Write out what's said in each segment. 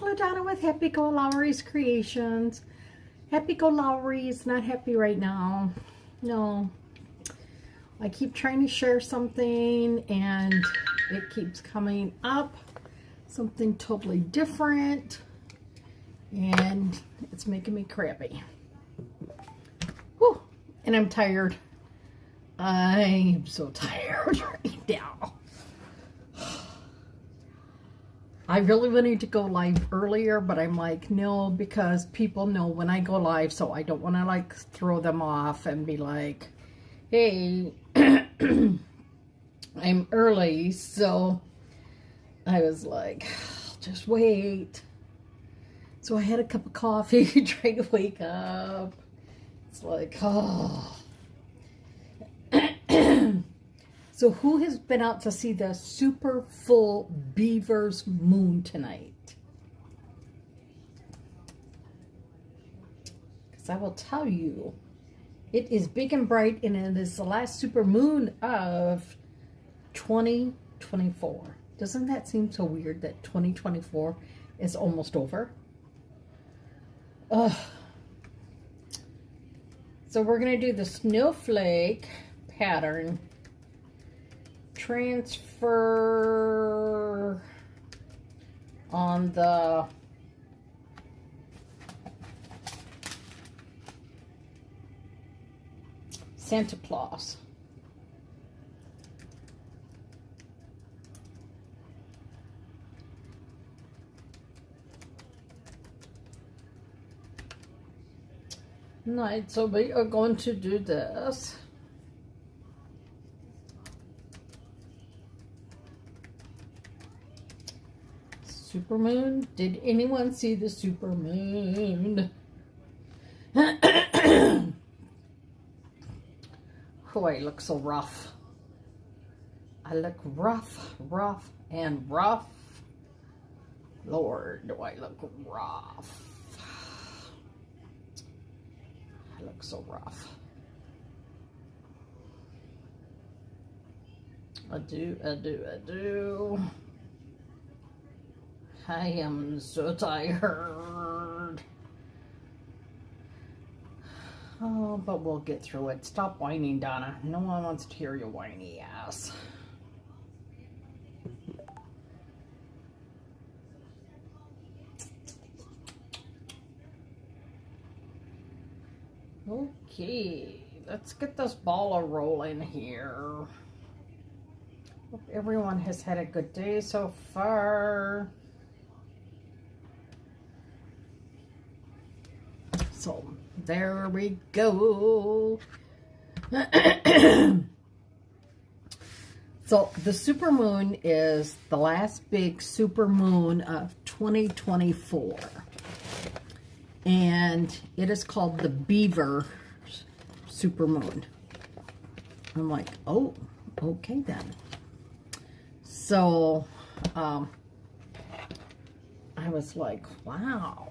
LaDonna with Happy-go-Lowery's Creations. Happy-go-Lowery is not happy right now. No. I keep trying to share something and it keeps coming up. Something totally different. And it's making me crappy. Whew. And I'm tired. I am so tired right now. I really wanted to go live earlier, but I'm like, no, because people know when I go live, so I don't want to like throw them off and be like, hey, I'm early, so I was like, just wait. So I had a cup of coffee, trying to wake up. It's like, oh. So who has been out to see the super full Beaver's moon tonight? Because I will tell you, it is big and bright, and it is the last super moon of 2024. Doesn't that seem so weird that 2024 is almost over? Ugh. So we're going to do the snowflake pattern. Transfer on the Santa Claus. Right, so we are going to do this. Supermoon? Did anyone see the supermoon? Oh, I look so rough. I look rough, and rough. Lord, do I look rough. I look so rough. I do. I am so tired. Oh, but we'll get through it. Stop whining, Donna. No one wants to hear your whiny ass. Okay, let's get this ball rolling here. Hope everyone has had a good day so far. So, there we go. So, the supermoon is the last big supermoon of 2024. And it is called the Beaver supermoon. I'm like, oh, okay then. So, I was like, wow.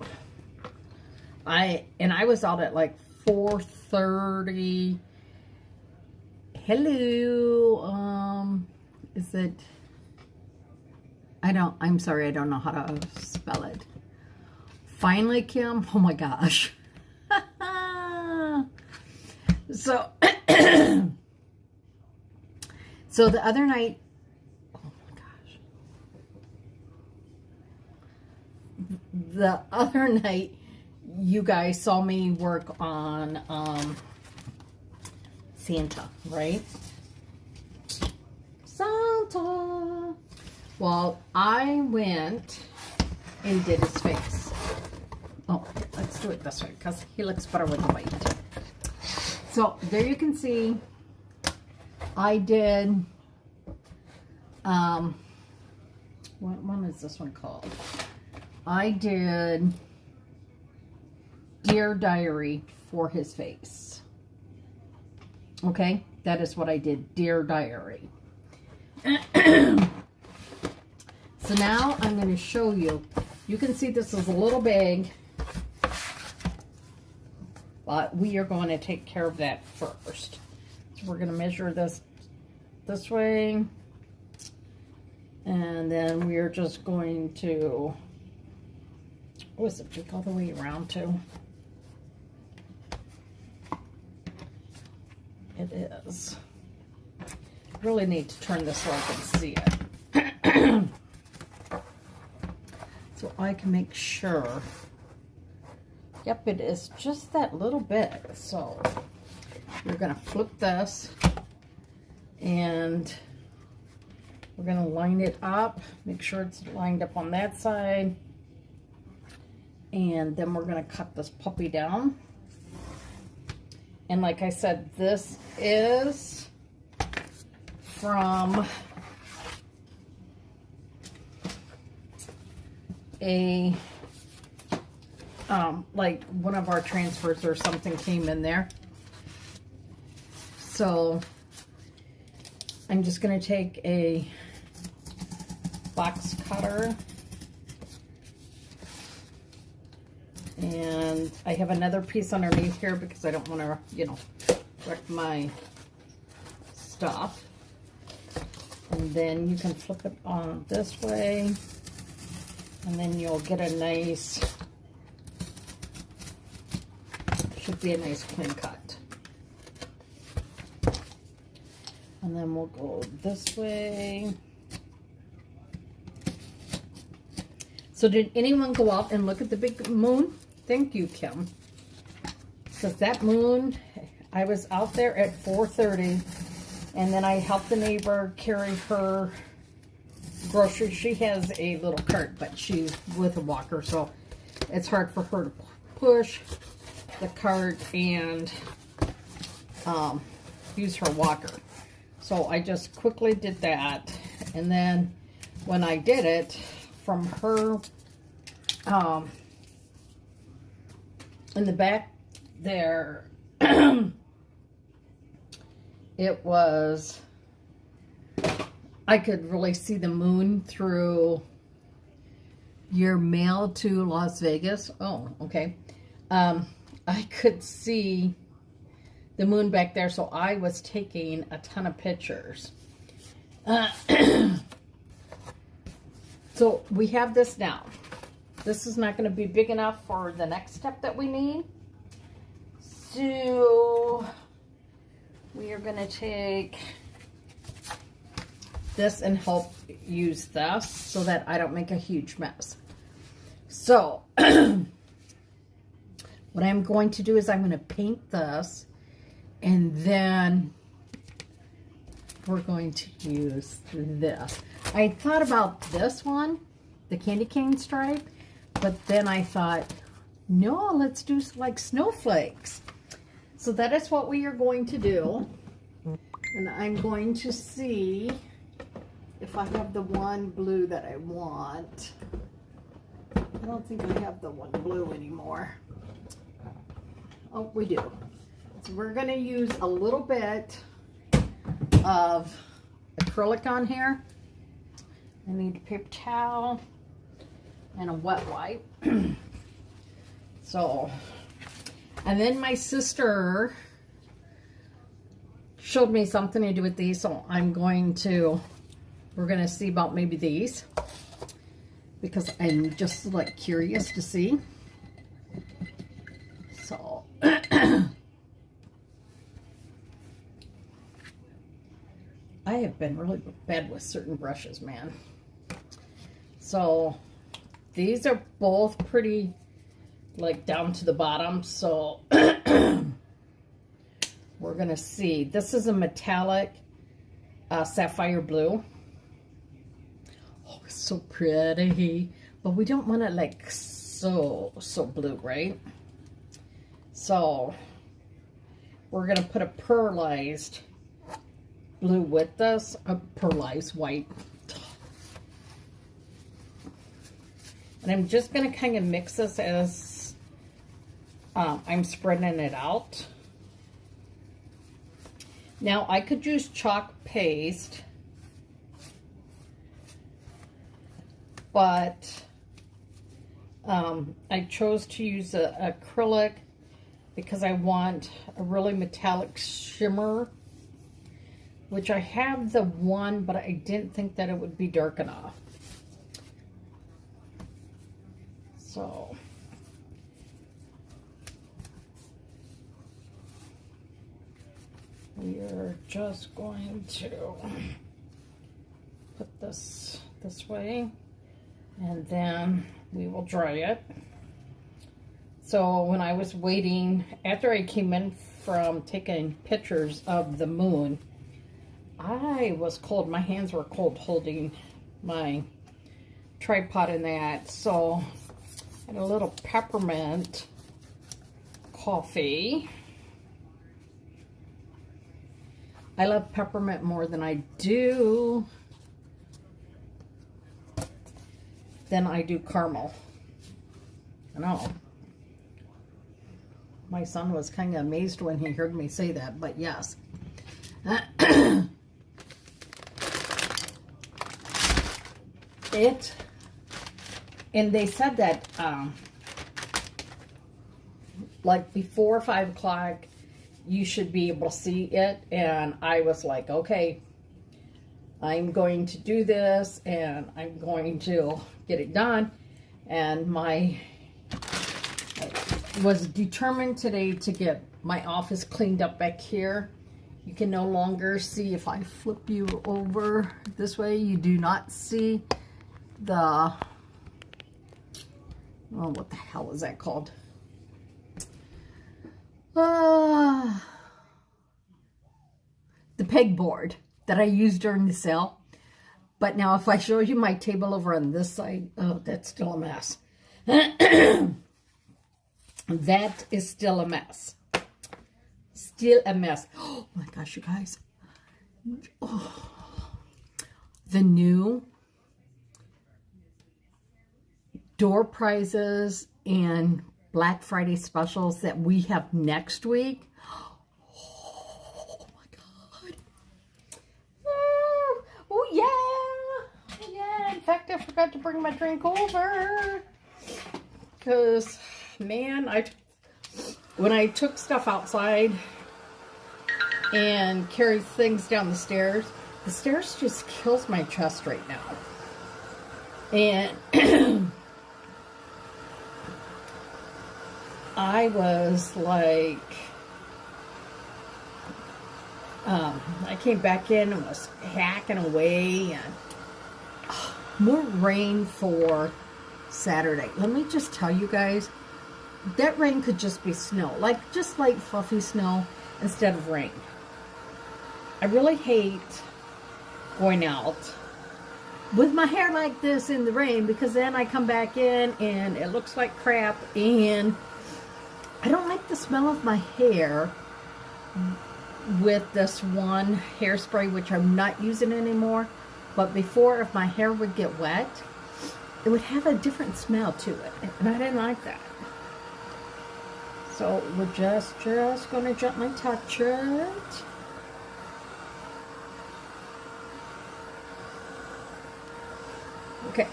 I was out at like 4:30. Hello. Is it? I'm sorry, I don't know how to spell it. Finally, Kim. Oh my gosh. So, so the other night. Oh my gosh. The other night, you guys saw me work on Santa, right? Santa. Well, I went and did his face. Oh, let's do it this way because he looks better with the white. So there you can see I did, what one is this one called? I did Dear Diary for his face. Okay, that is what I did, Dear Diary. So now I'm going to show you. You can see this is a little big, but we are going to take care of that first. So we're going to measure this way, and then we're just going to Oh, is it big all the way around too? It is. Really need to turn this so I can see it. So I can make sure. Yep, it is just that little bit. So we're going to flip this and we're going to line it up. Make sure it's lined up on that side. And then we're going to cut this puppy down. And like I said, this is from a, like one of our transfers or something came in there. So I'm just going to take a box cutter. And I have another piece underneath here because I don't want to, you know, wreck my stuff. And then you can flip it on this way. And then you'll get a nice, should be a nice clean cut. And then we'll go this way. So did anyone go out and look at the big moon? Thank you, Kim. Because that moon, I was out there at 4:30, and then I helped the neighbor carry her groceries. She has a little cart, but she's with a walker, so it's hard for her to push the cart and use her walker. So I just quickly did that, and then when I did it, from her in the back there, it was, I could really see the moon through your mail to Las Vegas. Oh, okay. I could see the moon back there, so I was taking a ton of pictures. So we have this now. This is not going to be big enough for the next step that we need. So we are going to take this and help use this so that I don't make a huge mess. So what I'm going to do is I'm going to paint this, and then we're going to use this. I thought about this one, the candy cane stripe, but then I thought, no, let's do like snowflakes. So that is what we are going to do. And I'm going to see if I have the one blue that I want. I don't think I have the one blue anymore. Oh, we do. So we're going to use a little bit of acrylic on here. I need a paper towel and a wet wipe. So, and then my sister showed me something to do with these, so we're going to see about maybe these, because I'm just like curious to see. So I have been really bad with certain brushes, man. So these are both pretty like down to the bottom, so we're gonna see. This is a metallic sapphire blue. Oh, it's so pretty, but we don't want it like so blue, right? So we're gonna put a pearlized blue with this, a pearlized white. And I'm just going to kind of mix this as I'm spreading it out. Now, I could use chalk paste, but I chose to use acrylic because I want a really metallic shimmer, which I have the one, but I didn't think that it would be dark enough. So So we are just going to put this way, and then we will dry it. So when I was waiting, after I came in from taking pictures of the moon, I was cold. My hands were cold holding my tripod in that. So I had a little peppermint coffee. I love peppermint more than I do caramel. I know. My son was kind of amazed when he heard me say that, but yes. And they said that like before 5 o'clock you should be able to see it, and I was like, okay, I'm going to do this and I'm going to get it done. And I was determined today to get my office cleaned up back here. You can no longer see, if I flip you over this way, you do not see the, oh, what the hell is that called? The pegboard that I used during the sale. But now if I show you my table over on this side, oh, that's still a mess. That is still a mess. Still a mess. Oh my gosh, you guys. Oh, the new door prizes and Black Friday specials that we have next week. Oh my God. Oh yeah. Yeah, in fact, I forgot to bring my drink over. Because, man, when I took stuff outside and carried things down the stairs just kills my chest right now. And I was like, I came back in and was hacking away, and more rain for Saturday. Let me just tell you guys, that rain could just be snow, like just light fluffy snow instead of rain. I really hate going out with my hair like this in the rain, because then I come back in and it looks like crap, and I don't like the smell of my hair with this one hairspray, which I'm not using anymore. But before, if my hair would get wet, it would have a different smell to it, and I didn't like that. So we're just going to gently touch it. Okay.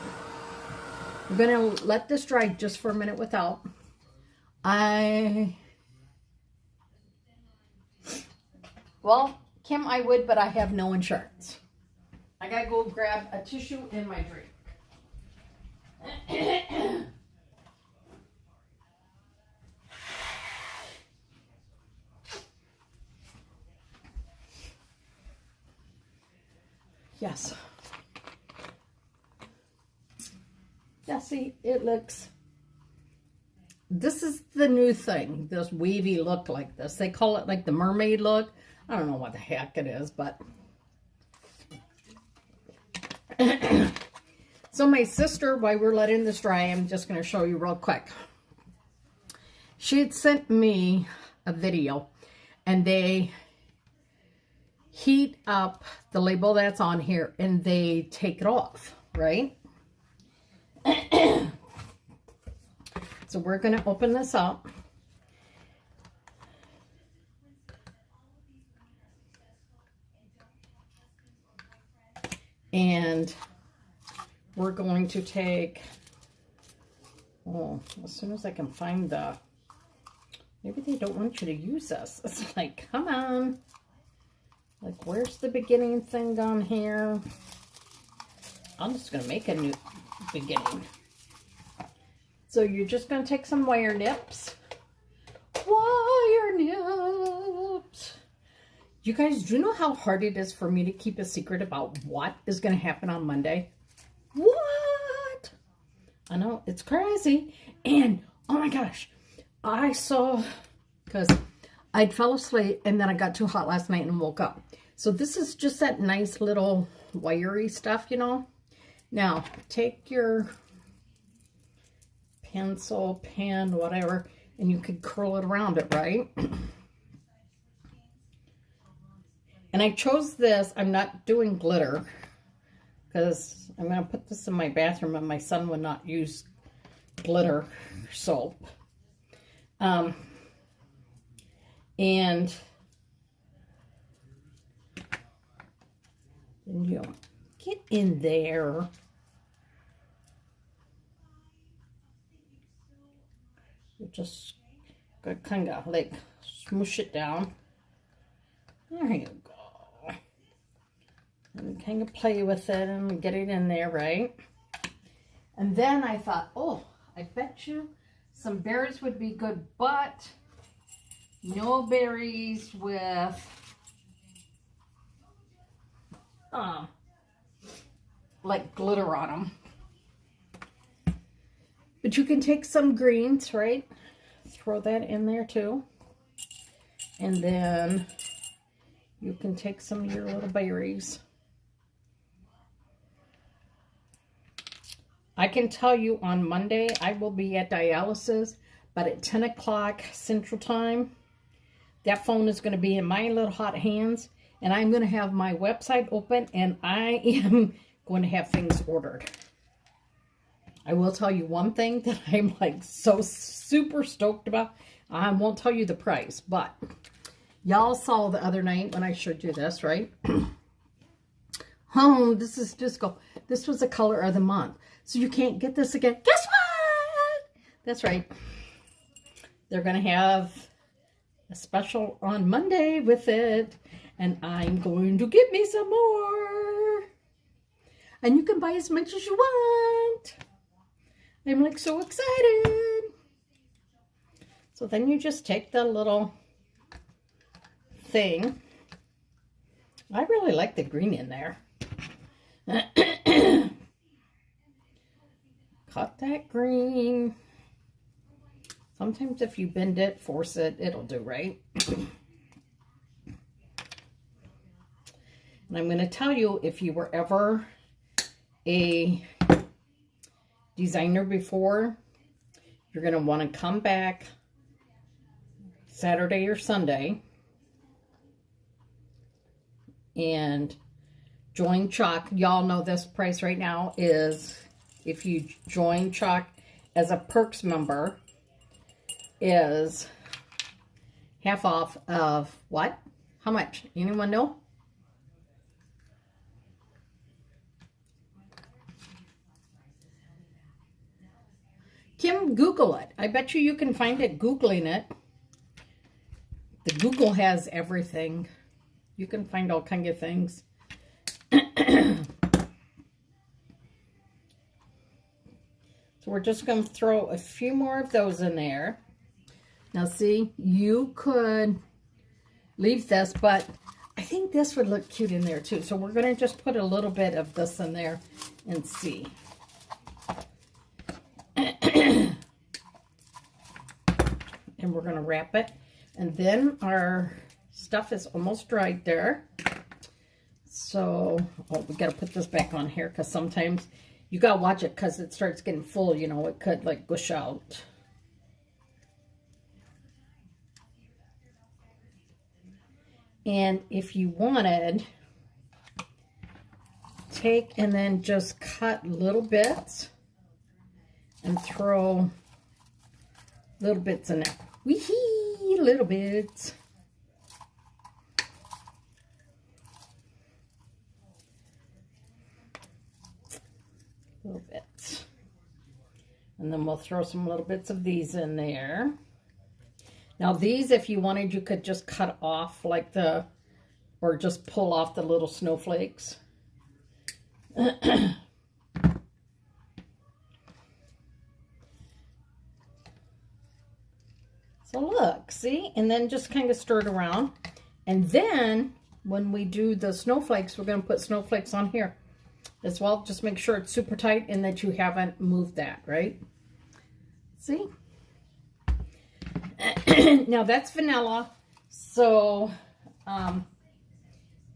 We're going to let this dry just for a minute without. Well, Kim, I would, but I have no insurance. I gotta go grab a tissue and my drink. Yes. Yeah, see, it looks... This is the new thing, this wavy look like this. They call it like the mermaid look. I don't know what the heck it is, but... So my sister, while we're letting this dry, I'm just going to show you real quick. She had sent me a video, and they heat up the label that's on here, and they take it off, right? So we're going to open this up. And we're going to take, oh, as soon as I can find the, maybe they don't want you to use this. It's like, come on. Like, where's the beginning thing down here? I'm just going to make a new beginning. So you're just going to take some wire nips. Wire nips. You guys, do you know how hard it is for me to keep a secret about what is going to happen on Monday? What? I know, it's crazy. And, oh my gosh, I saw, because I fell asleep and then I got too hot last night and woke up. So this is just that nice little wiry stuff, you know. Now, take your pencil, pen, whatever, and you could curl it around it, right? And I chose this. I'm not doing glitter because I'm going to put this in my bathroom and my son would not use glitter soap. And then you get in there. You just kind of like smoosh it down. There you go. And kind of play with it and get it in there, right? And then I thought, oh, I bet you some berries would be good, but no berries with like glitter on them. But you can take some greens, right? Throw that in there too. And then you can take some of your little berries. I can tell you on Monday I will be at dialysis, but at 10 o'clock Central Time, that phone is going to be in my little hot hands, and I'm going to have my website open, and I am going to have things ordered. I will tell you one thing that I'm like so super stoked about. I won't tell you the price, but y'all saw the other night when I showed you this, right? Oh, this is disco. This was the color of the month. So you can't get this again. Guess what? That's right. They're going to have a special on Monday with it. And I'm going to get me some more. And you can buy as much as you want. I'm like so excited. So then you just take the little thing. I really like the green in there. Cut that green. Sometimes if you bend it, force it, it'll do, right? And I'm going to tell you, if you were ever a designer before, you're going to want to come back Saturday or Sunday and join Chalk. Y'all know this price right now is, if you join Chalk as a Perks member, is half off of what? How much? Anyone know? Kim, Google it. I bet you can find it Googling it. The Google has everything. You can find all kinds of things. So we're just going to throw a few more of those in there. Now see, you could leave this, but I think this would look cute in there too. So we're going to just put a little bit of this in there and see. And we're going to wrap it. And then our stuff is almost dried there. So, oh, we got to put this back on here because sometimes you got to watch it because it starts getting full, you know, it could like gush out. And if you wanted, take and then just cut little bits and throw little bits in there. Wee-hee, little bits. Little bits. And then we'll throw some little bits of these in there. Now these, if you wanted, you could just cut off like the, or just pull off the little snowflakes. So look, see? And then just kind of stir it around. And then when we do the snowflakes, we're going to put snowflakes on here as well. Just make sure it's super tight and that you haven't moved that, right? See? Now that's vanilla. So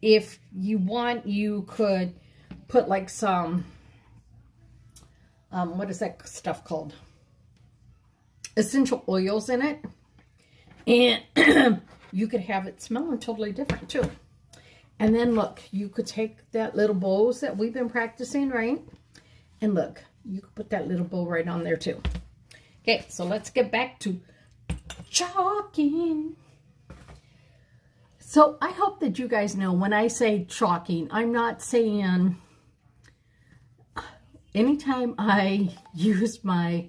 if you want, you could put like some, what is that stuff called? Essential oils in it. And you could have it smelling totally different too. And then look, you could take that little bows that we've been practicing, right? And look, you could put that little bow right on there too. Okay, so let's get back to chalking. So I hope that you guys know when I say chalking, I'm not saying anytime I use my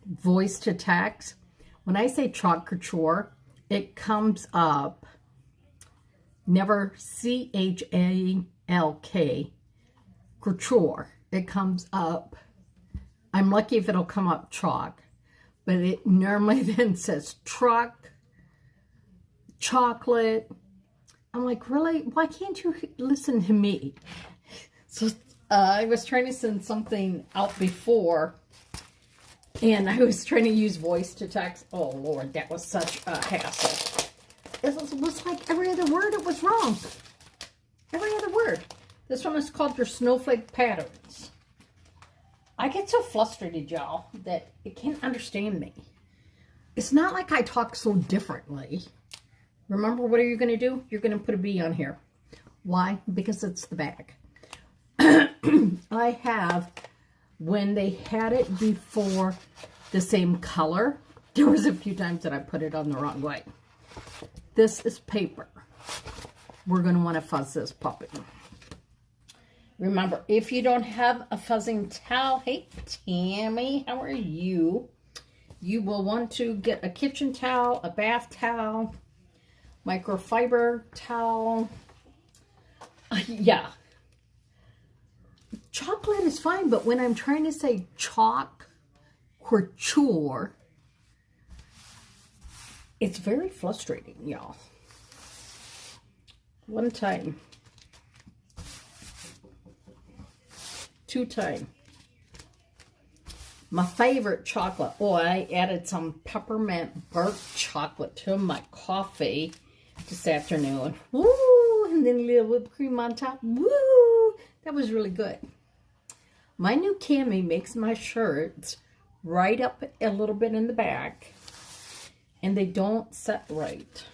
voice to text, when I say chalk couture, it comes up never C-H-A-L-K couture. It comes up, I'm lucky if it'll come up chalk, but it normally then says truck, chocolate. I'm like, really? Why can't you listen to me? So I was trying to send something out before, and I was trying to use voice to text. Oh, Lord, that was such a hassle. It was like every other word, it was wrong. Every other word. This one is called your snowflake patterns. I get so frustrated, y'all, that it can't understand me. It's not like I talk so differently. Remember, what are you going to do? You're going to put a B on here. Why? Because it's the bag. I have, when they had it before the same color, there was a few times that I put it on the wrong way. This is paper. We're going to want to fuzz this puppy. Remember, if you don't have a fuzzing towel, hey, Tammy, how are you? You will want to get a kitchen towel, a bath towel, microfiber towel. Yeah. Chocolate is fine, but when I'm trying to say chalk couture, it's very frustrating, y'all. One time. 2 times. My favorite chocolate. Oh, I added some peppermint burnt chocolate to my coffee this afternoon. Woo! And then a little whipped cream on top. Woo! That was really good. My new cami makes my shirts right up a little bit in the back, and they don't set right.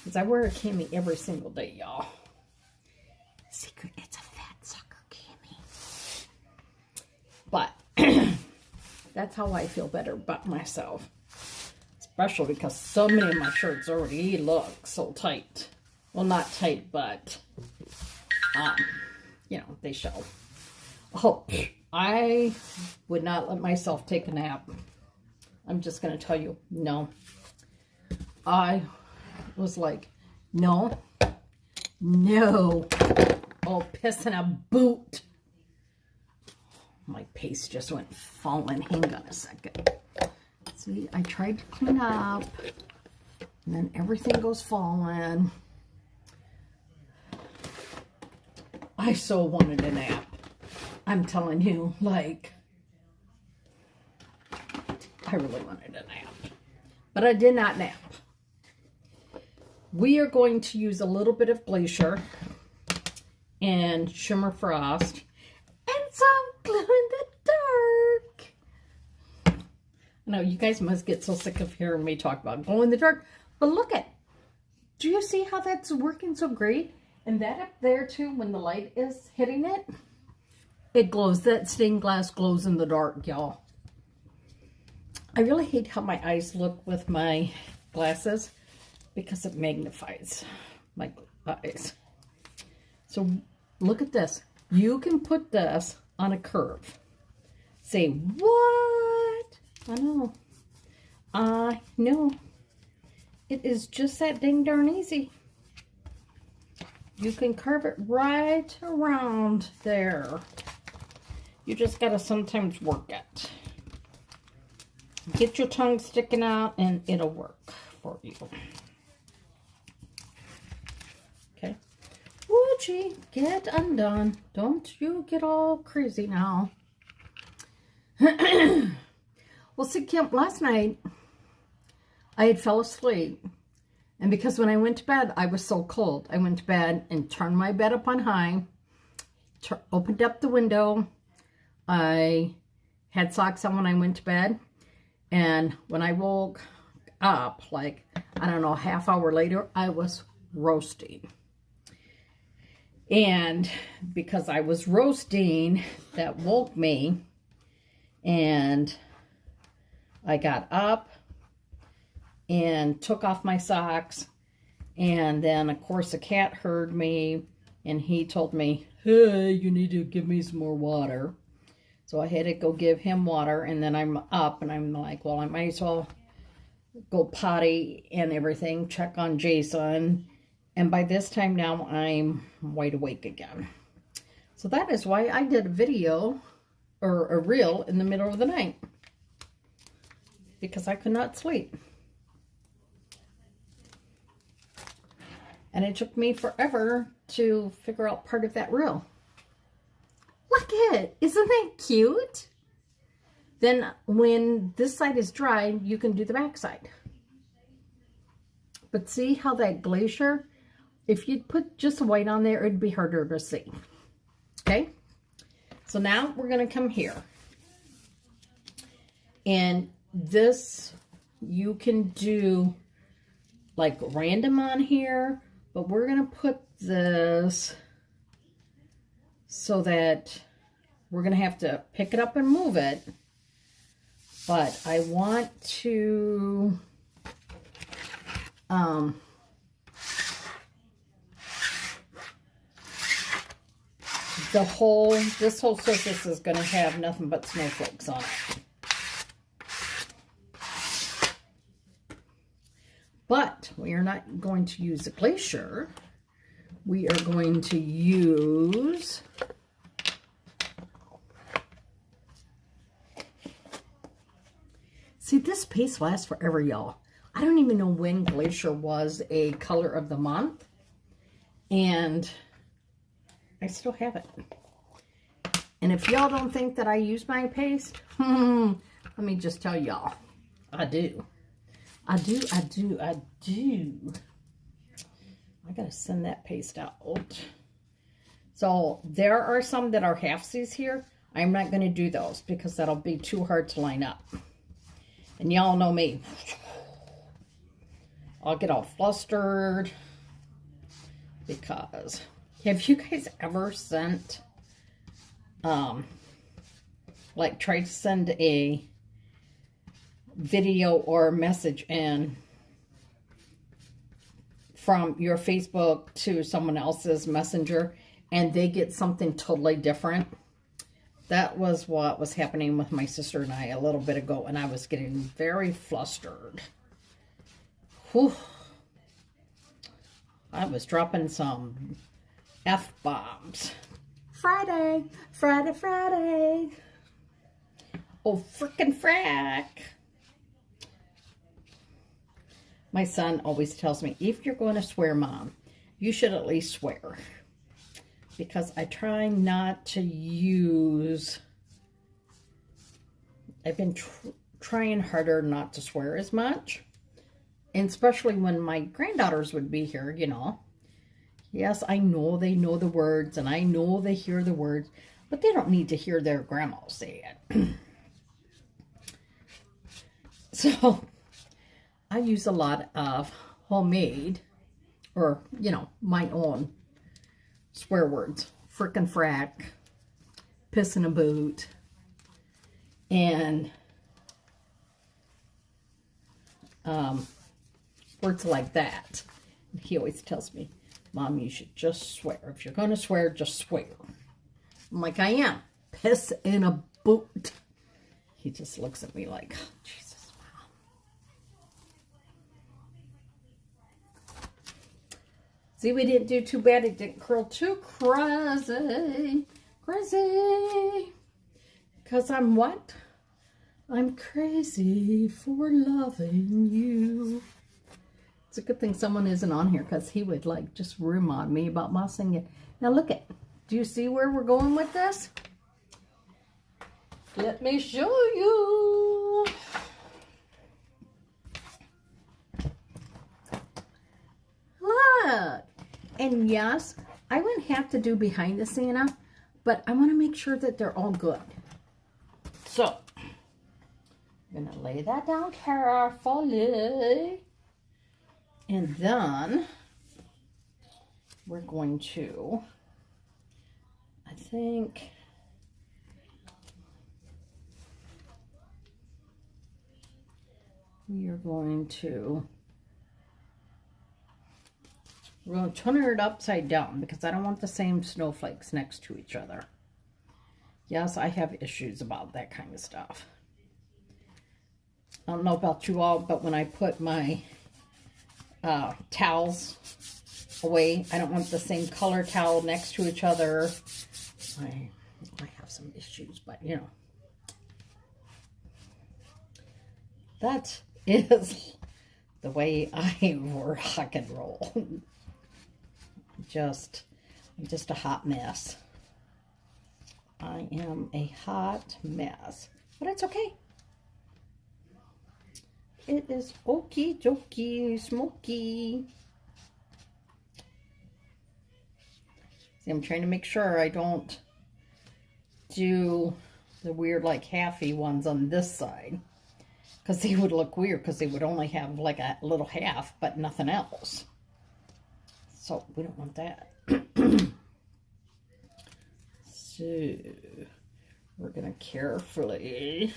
Because I wear a cami every single day, y'all. Secret, it's a fat sucker cami. But that's how I feel better about myself. Especially because so many of my shirts already look so tight. Well, not tight, but, you know, they show. Oh, I would not let myself take a nap. I'm just going to tell you, no. I was like, no, no. Oh, piss in a boot. My paste just went falling. Hang on a second. See, I tried to clean up, and then everything goes falling. I so wanted a nap. I'm telling you, like, I really wanted a nap. But I did not nap. We are going to use a little bit of Glacier and Shimmer Frost and some glue in the dark. I know, you guys must get so sick of hearing me talk about glow in the dark. But look at, do you see how that's working so great? And that up there too, when the light is hitting it, it glows. That stained glass glows in the dark, y'all. I really hate how my eyes look with my glasses because it magnifies my eyes. So look at this. You can put this on a curve. Say, what? I know. I know. It is just that dang darn easy. You can curve it right around there. You just gotta sometimes work it. Get your tongue sticking out and it'll work for you. Okay. Woochie, get undone. Don't you get all crazy now. Well, see, Kim, last night I had fell asleep. And because when I went to bed, I was so cold. I went to bed and turned my bed up on high, opened up the window. I had socks on when I went to bed. And when I woke up, like, I don't know, half hour later, I was roasting. And because I was roasting, that woke me. And I got up and took off my socks. And then, of course, the cat heard me. And he told me, hey, you need to give me some more water. So I had to go give him water, and then I'm up, and I'm like, well, I might as well go potty and everything, check on Jason. And by this time now, I'm wide awake again. So that is why I did a video, or a reel, in the middle of the night. Because I could not sleep. And it took me forever to figure out part of that reel. Look at it. Isn't that cute? Then when this side is dry, you can do the back side. But see how that glacier, if you put just white on there, it'd be harder to see. Okay? So now we're going to come here. And this, you can do like random on here. But we're going to put this so that we're going to have to pick it up and move it. But I want to this whole surface is going to have nothing but snowflakes on it. But we are not going to use a glacier. We are going to use see, this paste lasts forever, y'all. I don't even know when glacier was a color of the month. And I still have it. And if y'all don't think that I use my paste, let me just tell y'all, I do. I do. I gotta send that paste out. So there are some that are halfsies here. I'm not gonna do those because that'll be too hard to line up. And y'all know me. I'll get all flustered because have you guys ever sent like tried to send a video or message in from your Facebook to someone else's messenger and they get something totally different? That was what was happening with my sister and I a little bit ago, and I was getting very flustered. Whew. I was dropping some F-bombs. Friday, Friday, Friday. Oh, frickin' frack. My son always tells me, if you're going to swear, Mom, you should at least swear. Because I try not to use... I've been trying harder not to swear as much. And especially when my granddaughters would be here, you know. Yes, I know they know the words, and I know they hear the words, but they don't need to hear their grandma say it. So, I use a lot of homemade, or, you know, my own swear words. Frickin' frack, piss in a boot, and words like that. And he always tells me, Mom, you should just swear. If you're going to swear, just swear. I'm like, I am. Piss in a boot. He just looks at me like, oh, Jesus, Mom. See, we didn't do too bad. It didn't curl too crazy. Crazy. Because I'm what? I'm crazy for loving you. It's a good thing someone isn't on here because he would like just remind me about my singing. Now look at, do you see where we're going with this? Let me show you. Look. And yes, I wouldn't have to do behind the Santa, but I want to make sure that they're all good. So, I'm going to lay that down carefully. And then, we're going to, I think, we're going to turn it upside down because I don't want the same snowflakes next to each other. Yes, I have issues about that kind of stuff. I don't know about you all, but when I put my towels away, I don't want the same color towel next to each other. I have some issues, but you know. That is the way I rock and roll. I'm just a hot mess. I am a hot mess, but it's okay. It is okie dokie smoky. See, I'm trying to make sure I don't do the weird like halfy ones on this side, because they would look weird because they would only have like a little half but nothing else. So we don't want that. So we're gonna carefully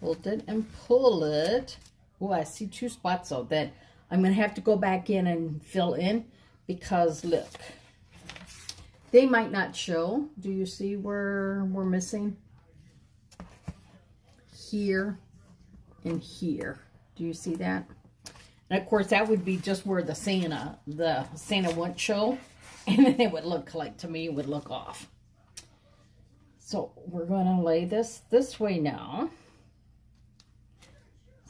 hold it and pull it. Oh, I see two spots though that I'm gonna have to go back in and fill in because look, they might not show. Do you see where we're missing? Here and here. Do you see that? And of course that would be just where the Santa wouldn't show, and then it would look like, to me, it would look off. So we're going to lay this way now,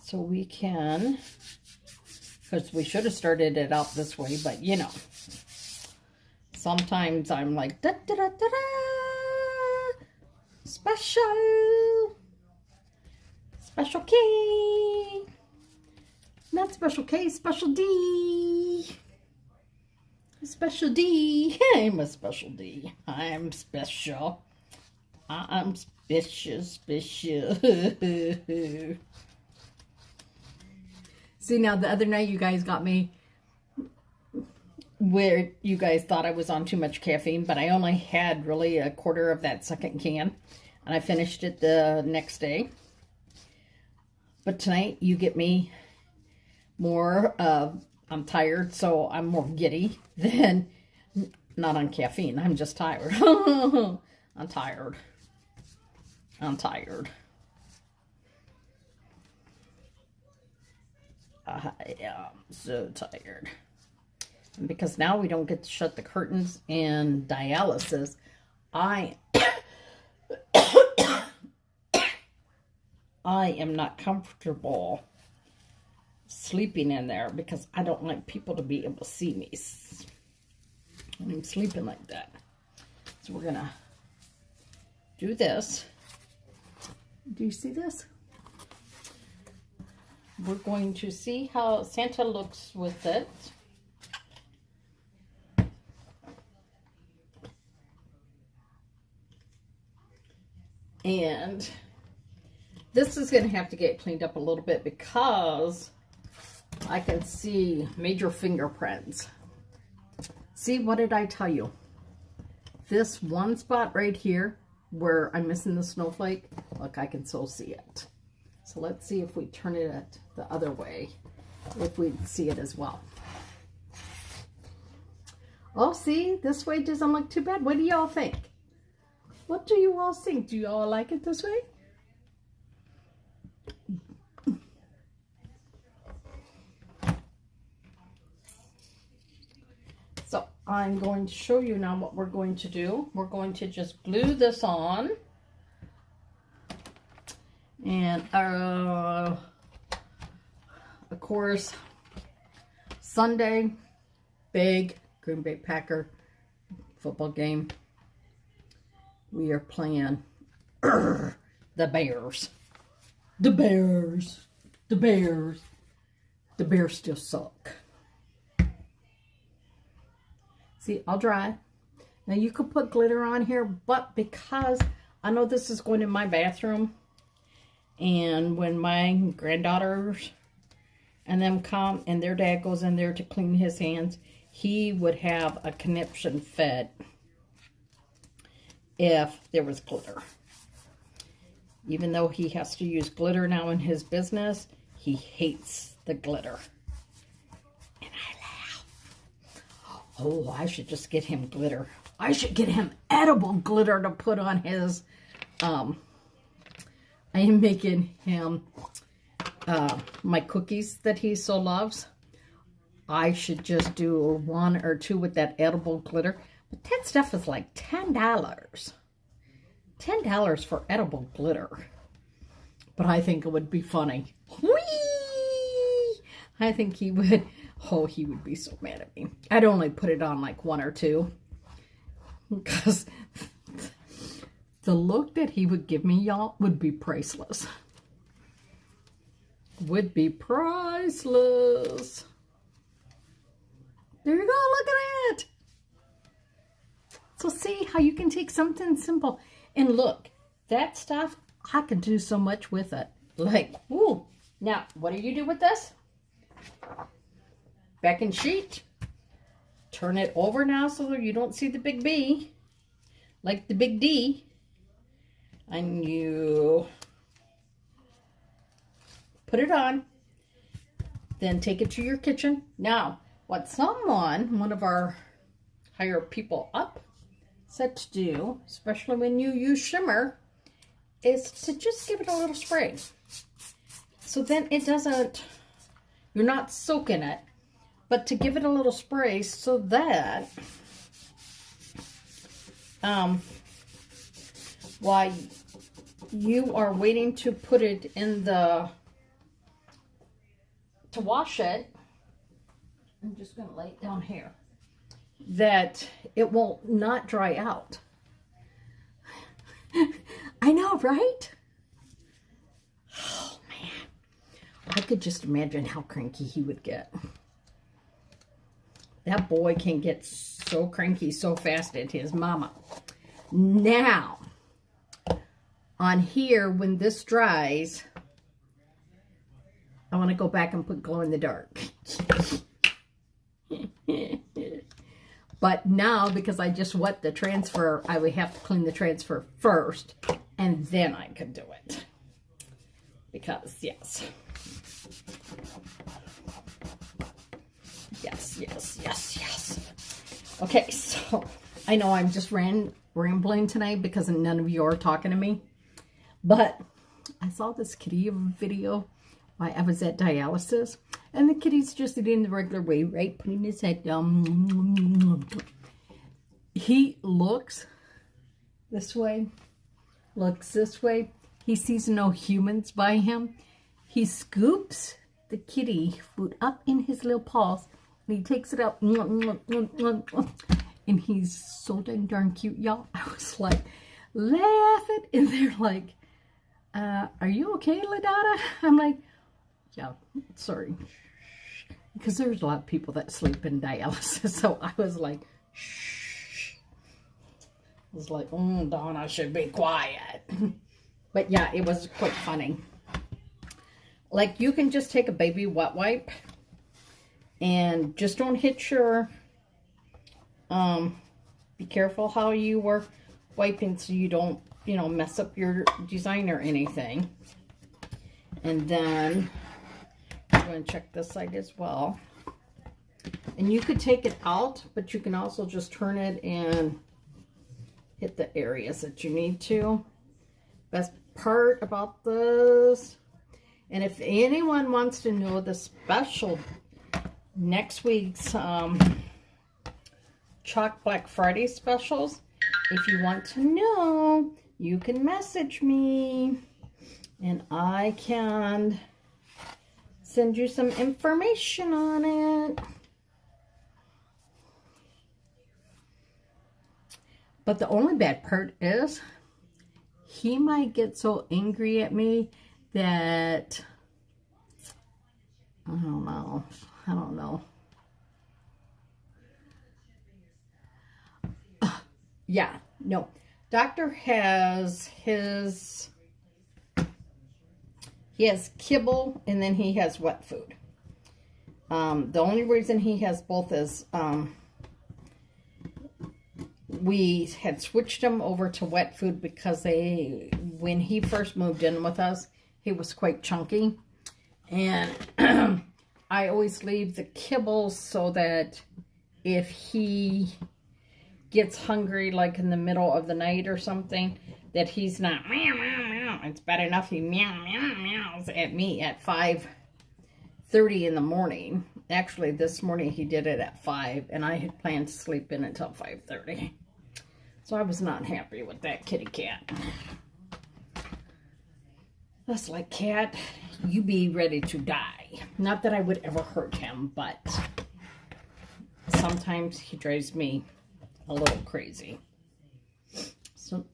so we can, because we should have started it out this way, but you know, sometimes I'm like da da da da da, special K. Not special K, special D. Special D. I'm a special D. I'm special. I'm special. See, now the other night you guys got me where you guys thought I was on too much caffeine, but I only had really a quarter of that second can, and I finished it the next day. But tonight you get me more I'm tired, so I'm more giddy than not on caffeine. I'm just tired. I'm tired. I'm tired. I am so tired. And because now we don't get to shut the curtains and dialysis, I am not comfortable sleeping in there because I don't like people to be able to see me when I'm sleeping like that. So we're gonna do this. Do you see this? We're going to see how Santa looks with it. And this is going to have to get cleaned up a little bit because I can see major fingerprints. See, what did I tell you? This one spot right here where I'm missing the snowflake, look, I can still see it. So let's see if we turn it the other way, if we see it as well. Oh, see, this way doesn't look too bad. What do y'all think? What do you all think? Do you all like it this way? So I'm going to show you now what we're going to do. We're going to just glue this on. And of course, Sunday, big Green Bay Packer football game. We are playing the Bears. The Bears. The Bears. The Bears still suck. See, I'll dry. Now you could put glitter on here, but because I know this is going in my bathroom, and when my granddaughters and them come and their dad goes in there to clean his hands, he would have a conniption fit if there was glitter. Even though he has to use glitter now in his business, he hates the glitter. And I laugh. Oh, I should just get him glitter. I should get him edible glitter to put on his, I am making him my cookies that he so loves. I should just do 1 or 2 with that edible glitter. But that stuff is like $10. $10 for edible glitter. But I think it would be funny. Whee! I think he would. Oh, he would be so mad at me. I'd only put it on like 1 or 2. Because the look that he would give me, y'all, would be priceless. Would be priceless. There you go, look at it. So see how you can take something simple. And look, that stuff, I can do so much with it. Like, whoo. Now, what do you do with this? Back in sheet. Turn it over now so you don't see the big B. Like the big D. And you put it on. Then take it to your kitchen. Now, what one of our higher people up, said to do, especially when you use shimmer, is to just give it a little spray. So then it doesn't, you're not soaking it, but to give it a little spray so that while you are waiting to put it in to wash it, I'm just going to lay it down here, that it will not dry out. I know, right? Oh, man. I could just imagine how cranky he would get. That boy can get so cranky so fast at his mama. Now, on here, when this dries, I want to go back and put glow in the dark. But now, because I just wet the transfer, I would have to clean the transfer first, and then I could do it. Because, yes. Yes. Okay, so I know I'm just rambling tonight because none of you are talking to me. But I saw this kitty video while I was at dialysis. And the kitty's just eating the regular way, right? Putting his head down. He looks this way. Looks this way. He sees no humans by him. He scoops the kitty food up in his little paws. And he takes it out. And he's so dang darn cute, y'all. I was like laughing. And they're like, are you okay, LaDonna? I'm like, yeah, sorry. Because there's a lot of people that sleep in dialysis. So I was like, shh. I was like, Donna should be quiet. But yeah, it was quite funny. Like, you can just take a baby wet wipe. And just don't hit your, be careful how you are wiping so you don't, mess up your design or anything. And then I'm going to check this side as well. And you could take it out, but you can also just turn it and hit the areas that you need to. Best part about this, and if anyone wants to know the special next week's Chalk Black Friday specials, if you want to know, you can message me. and I can send you some information on it. But the only bad part is he might get so angry at me that I don't know. Yeah, no. Doctor has he has kibble and then he has wet food. The only reason he has both is we had switched him over to wet food because when he first moved in with us, he was quite chunky. And I always leave the kibble so that if he gets hungry, like in the middle of the night or something, that he's not meow, meow, meow. It's bad enough he meow, meow, meows at me at 5:30 in the morning. Actually, this morning he did it at 5, and I had planned to sleep in until 5:30. So I was not happy with that kitty cat. That's like, cat, you be ready to die. Not that I would ever hurt him, but sometimes he drives me a little crazy. So,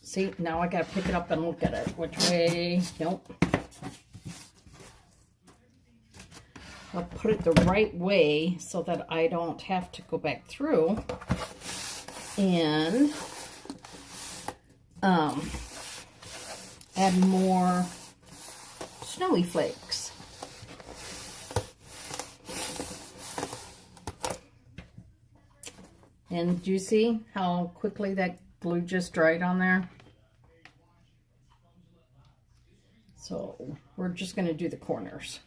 see, now I gotta pick it up and look at it. Which way? Nope. I'll put it the right way so that I don't have to go back through and add more snowy flakes. And do you see how quickly that glue just dried on there? So we're just going to do the corners.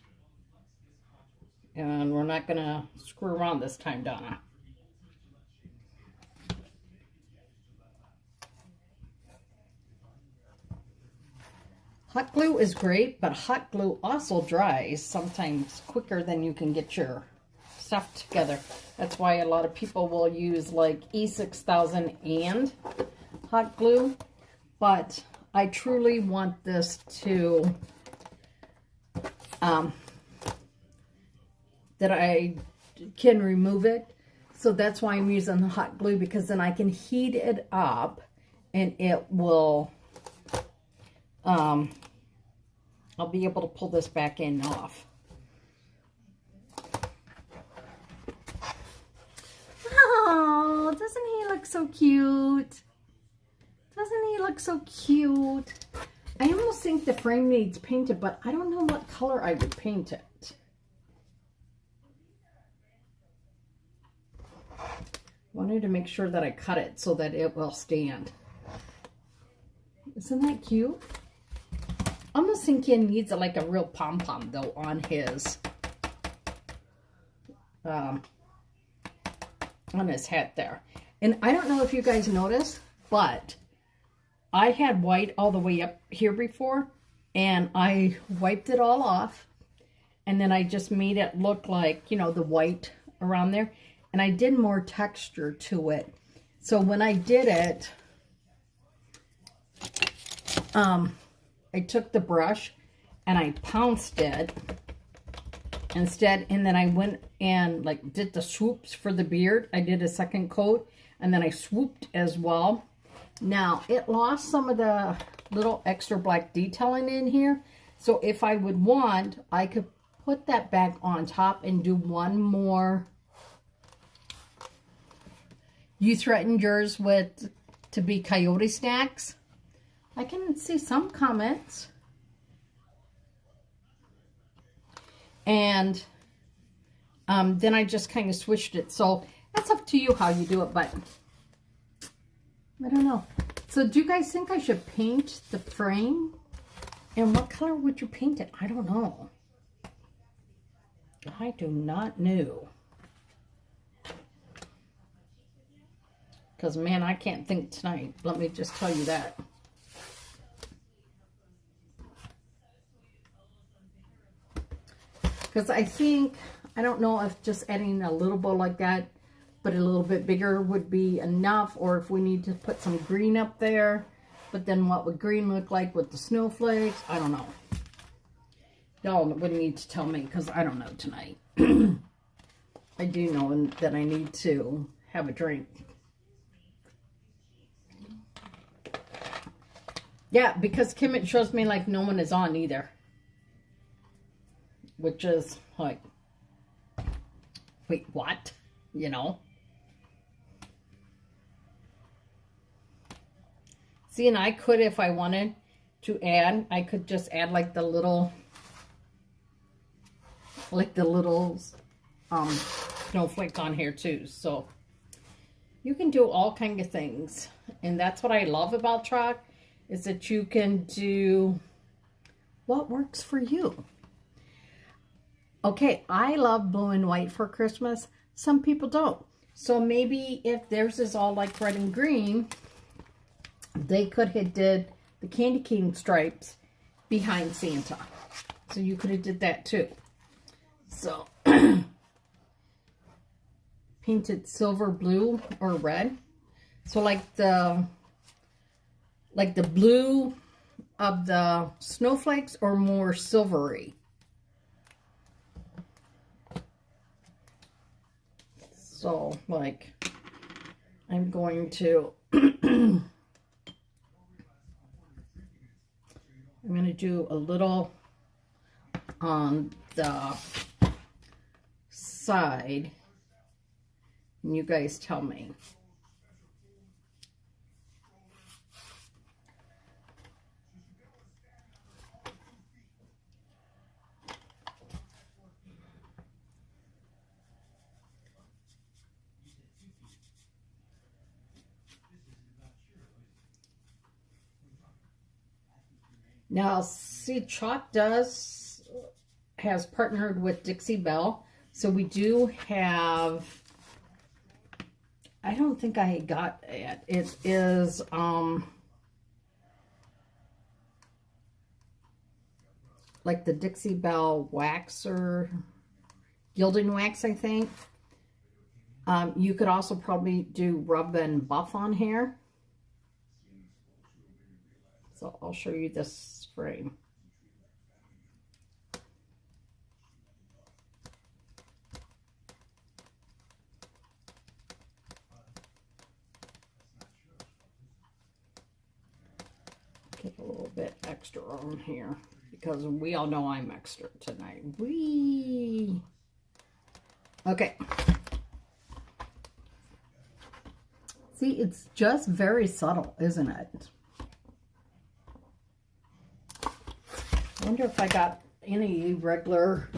And we're not going to screw around this time, Donna. Hot glue is great, but hot glue also dries sometimes quicker than you can get your stuff together. That's why a lot of people will use like E6000 and hot glue, but I truly want this to that I can remove it, so that's why I'm using the hot glue, because then I can heat it up and it will I'll be able to pull this back in and off. Oh, doesn't he look so cute? Doesn't he look so cute? I almost think the frame needs painted, but I don't know what color I would paint it. Wanted to make sure that I cut it so that it will stand. Isn't that cute? Almost think he needs like a real pom-pom though on his hat there. And I don't know if you guys noticed, but I had white all the way up here before, and I wiped it all off, and then I just made it look like, you know, the white around there, and I did more texture to it. So when I did it, I took the brush and I pounced it instead, and then I went and like did the swoops for the beard. I did a second coat, and then I swooped as well. Now it lost some of the little extra black detailing in here, so if I would want, I could put that back on top and do one more. You threatened yours to be coyote snacks. I can see some comments. And then I just kind of switched it. So that's up to you how you do it, but I don't know. So do you guys think I should paint the frame? And what color would you paint it? I don't know. I do not know. Because, man, I can't think tonight. Let me just tell you that. Because I think, I don't know if just adding a little bow like that, but a little bit bigger would be enough, or if we need to put some green up there. But then what would green look like with the snowflakes? I don't know. Y'all wouldn't need to tell me because I don't know tonight. I do know that I need to have a drink. Yeah, because Kim, it shows me like no one is on either. Which is like, wait, what? You know? See, and I could, if I wanted to add, I could just add like the little snowflake on here too. So you can do all kinds of things. And that's what I love about chalk, is that you can do what works for you. Okay, I love blue and white for Christmas. Some people don't. So maybe if theirs is all like red and green, they could have did the candy cane stripes behind Santa. So you could have did that too. So painted silver, blue, or red. So like the blue of the snowflakes, or more silvery. So like I'm going to I'm going to do a little on the side, and you guys tell me. Now, see, Chalk has partnered with Dixie Belle. So we do have, I don't think I got it. It is, like the Dixie Belle wax or gilding wax, I think. You could also probably do rub and buff on here. So I'll show you this frame. Get a little bit extra on here because we all know I'm extra tonight. Whee! Okay. See, it's just very subtle, isn't it? I wonder if I got any regular.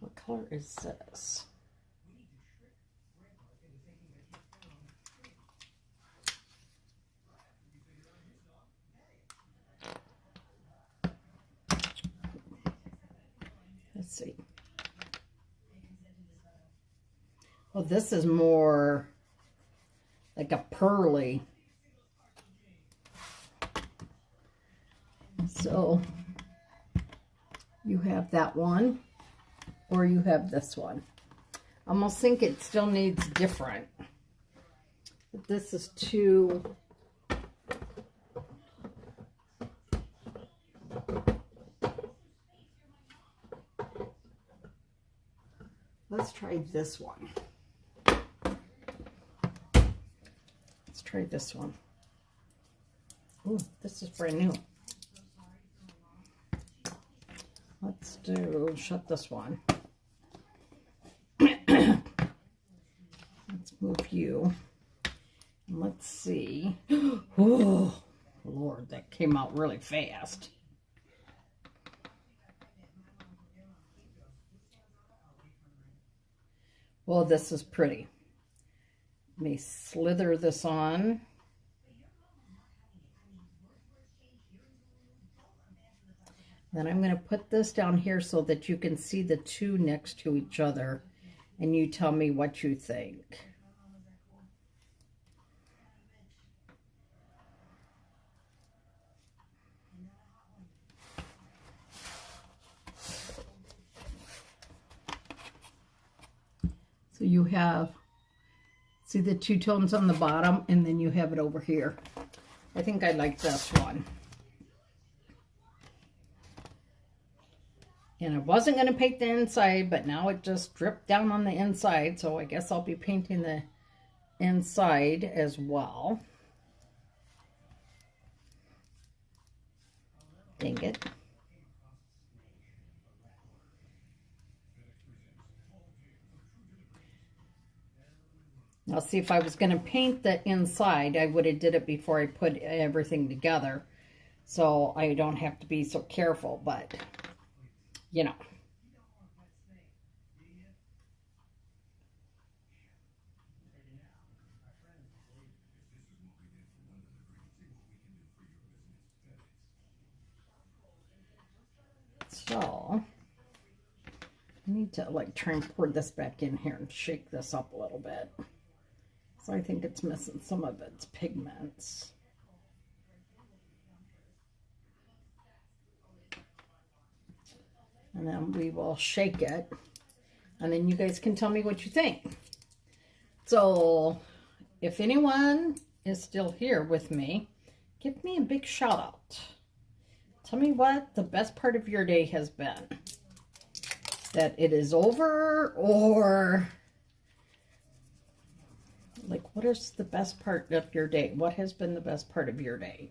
What color is this? Let's see. Well, this is more like a pearly. So you have that one, or you have this one. I almost think it still needs different. But this is too. Let's try this one. Let's try this one. Oh, this is brand new. Let's shut this one. Let's move you. And let's see. Oh, Lord, that came out really fast. Well, this is pretty. Let me slither this on. Then I'm going to put this down here so that you can see the two next to each other, and you tell me what you think. So you have, see the two tones on the bottom, and then you have it over here. I think I like this one. And I wasn't going to paint the inside, but now it just dripped down on the inside, so I guess I'll be painting the inside as well. Dang it. Now see, if I was going to paint the inside, I would have did it before I put everything together. So I don't have to be so careful, but, you know. So, I need to like try and pour this back in here and shake this up a little bit. So I think it's missing some of its pigments. And then we will shake it. And then you guys can tell me what you think. So if anyone is still here with me, give me a big shout out. Tell me what the best part of your day has been. That it is over, or like, what is the best part of your day? What has been the best part of your day?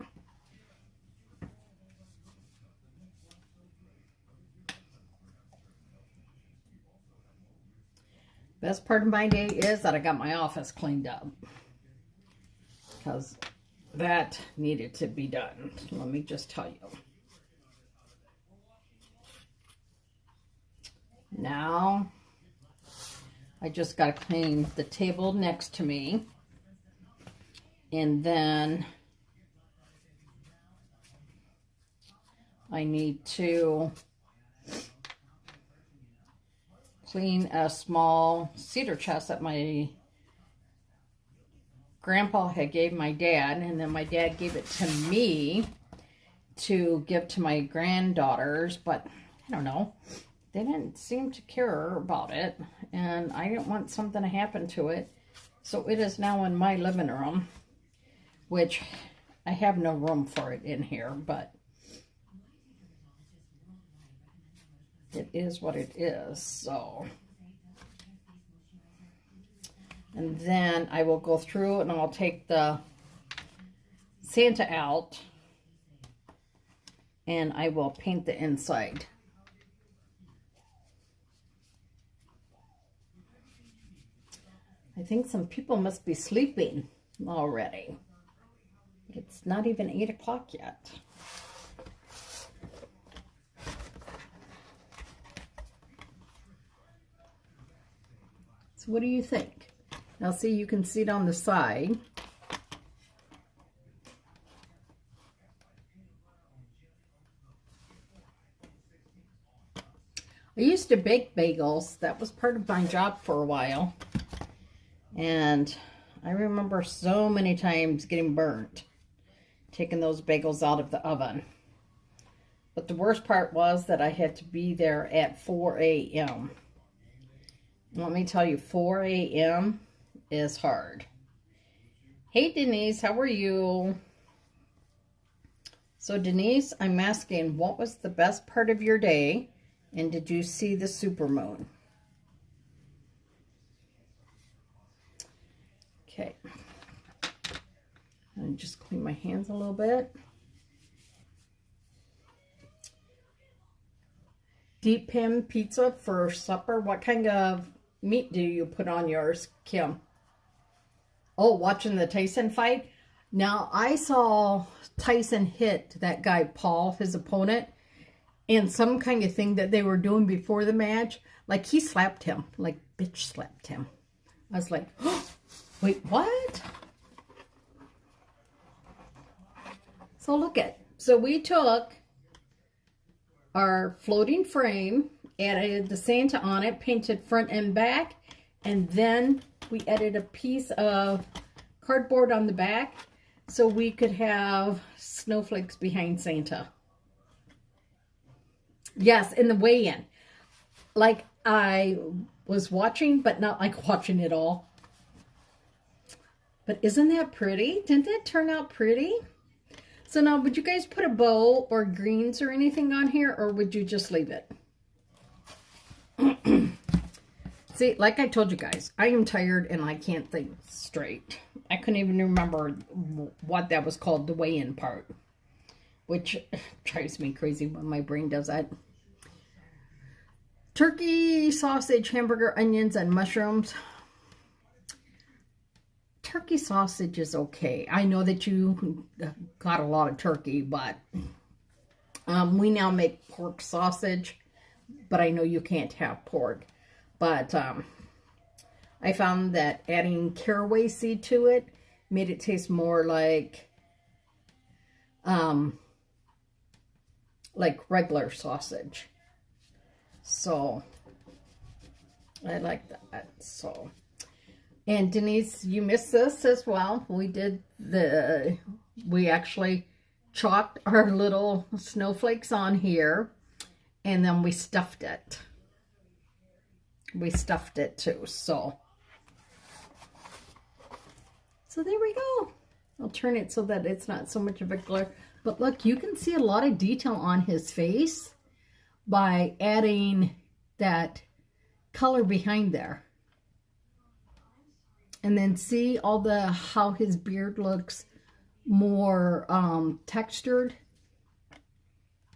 Best part of my day is that I got my office cleaned up. Because that needed to be done. Let me just tell you. Now, I just got to clean the table next to me. And then I need to clean a small cedar chest that my grandpa had gave my dad, and then my dad gave it to me to give to my granddaughters, but I don't know, they didn't seem to care about it, and I didn't want something to happen to it, so it is now in my living room, which I have no room for it in here, but it is what it is. So, and then I will go through and I'll take the Santa out and I will paint the inside. I think some people must be sleeping already. It's not even 8 o'clock yet. So what do you think? Now see, you can see it on the side. I used to bake bagels. That was part of my job for a while. And I remember so many times getting burnt, taking those bagels out of the oven. But the worst part was that I had to be there at 4 a.m. Let me tell you, 4 a.m. is hard. Hey, Denise, how are you? So, Denise, I'm asking, what was the best part of your day? And did you see the supermoon? Okay. And just clean my hands a little bit. Deep pan pizza for supper. What kind of meat do you put on yours, Kim? Oh, watching the Tyson fight? Now, I saw Tyson hit that guy, Paul, his opponent, and some kind of thing that they were doing before the match. Like, he slapped him. Like, bitch slapped him. I was like, oh, wait, what? So, look at. So, we took our floating frame, added the Santa on it, painted front and back, and then we added a piece of cardboard on the back so we could have snowflakes behind Santa. Yes, in the weigh-in. Like, I was watching, but not like watching it all. But isn't that pretty? Didn't that turn out pretty? So now, would you guys put a bow or greens or anything on here, or would you just leave it? See, like I told you guys, I am tired and I can't think straight. I couldn't even remember what that was called, the weigh-in part, which drives me crazy when my brain does that. Turkey, sausage, hamburger, onions, and mushrooms. Turkey sausage is okay. I know that you got a lot of turkey, but we now make pork sausage, but I know you can't have pork. But I found that adding caraway seed to it made it taste more like regular sausage. So I like that. So, and Denise, you missed this as well. We actually chalked our little snowflakes on here, and then we stuffed it. We stuffed it too, so there we go. I'll turn it so that it's not so much of a glare. But look, you can see a lot of detail on his face by adding that color behind there. And then see how his beard looks more textured.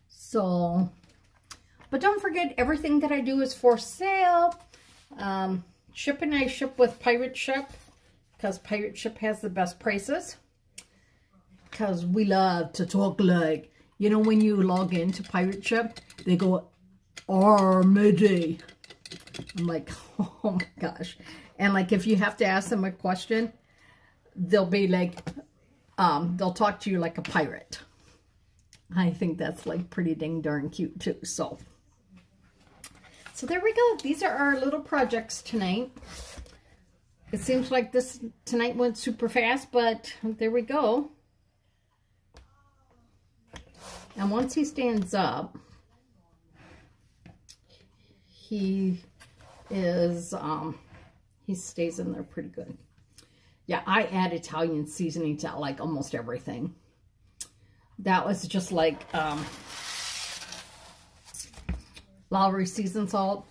So, but don't forget, everything that I do is for sale. Shipping, I ship with Pirate Ship, because Pirate Ship has the best prices. Because we love to talk like, you know, when you log into Pirate Ship, they go, Armady. I'm like, oh my gosh. And like, if you have to ask them a question, they'll be like, they'll talk to you like a pirate. I think that's like pretty dang darn cute too. So there we go. These are our little projects tonight. It seems like this tonight went super fast, but there we go. And once he stands up, he stays in there pretty good. Yeah, I add Italian seasoning to like almost everything. That was just like Lowry seasoned salt.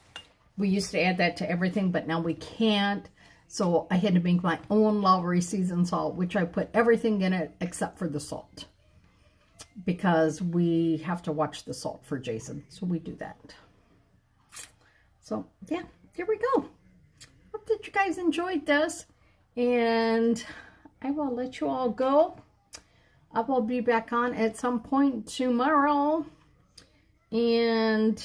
We used to add that to everything, but now we can't. So I had to make my own Lowry seasoned salt, which I put everything in it except for the salt. Because we have to watch the salt for Jason. So we do that. So yeah, there we go. Hope that you guys enjoyed this. And I will let you all go. I will be back on at some point tomorrow. And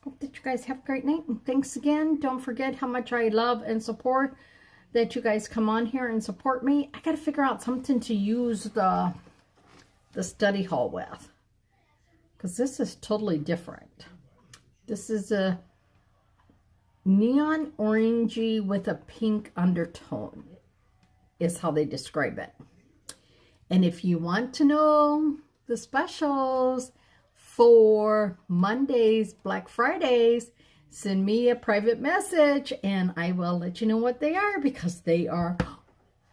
hope that you guys have a great night. And thanks again. Don't forget how much I love and support that you guys come on here and support me. I got to figure out something to use the study hall with. Because this is totally different. This is a neon orangey with a pink undertone. Is how they describe it. And if you want to know the specials for Mondays, Black Fridays, send me a private message and I will let you know what they are, because they are,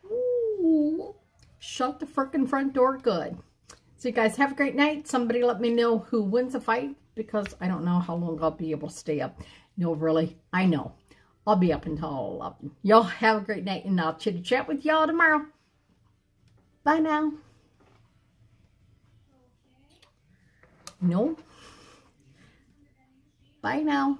ooh, shut the frickin' front door good. So you guys have a great night. Somebody let me know who wins the fight, because I don't know how long I'll be able to stay up. No, really, I know. I'll be up until 11. Y'all have a great night, and I'll chit-chat with y'all tomorrow. Bye now. No. Bye now.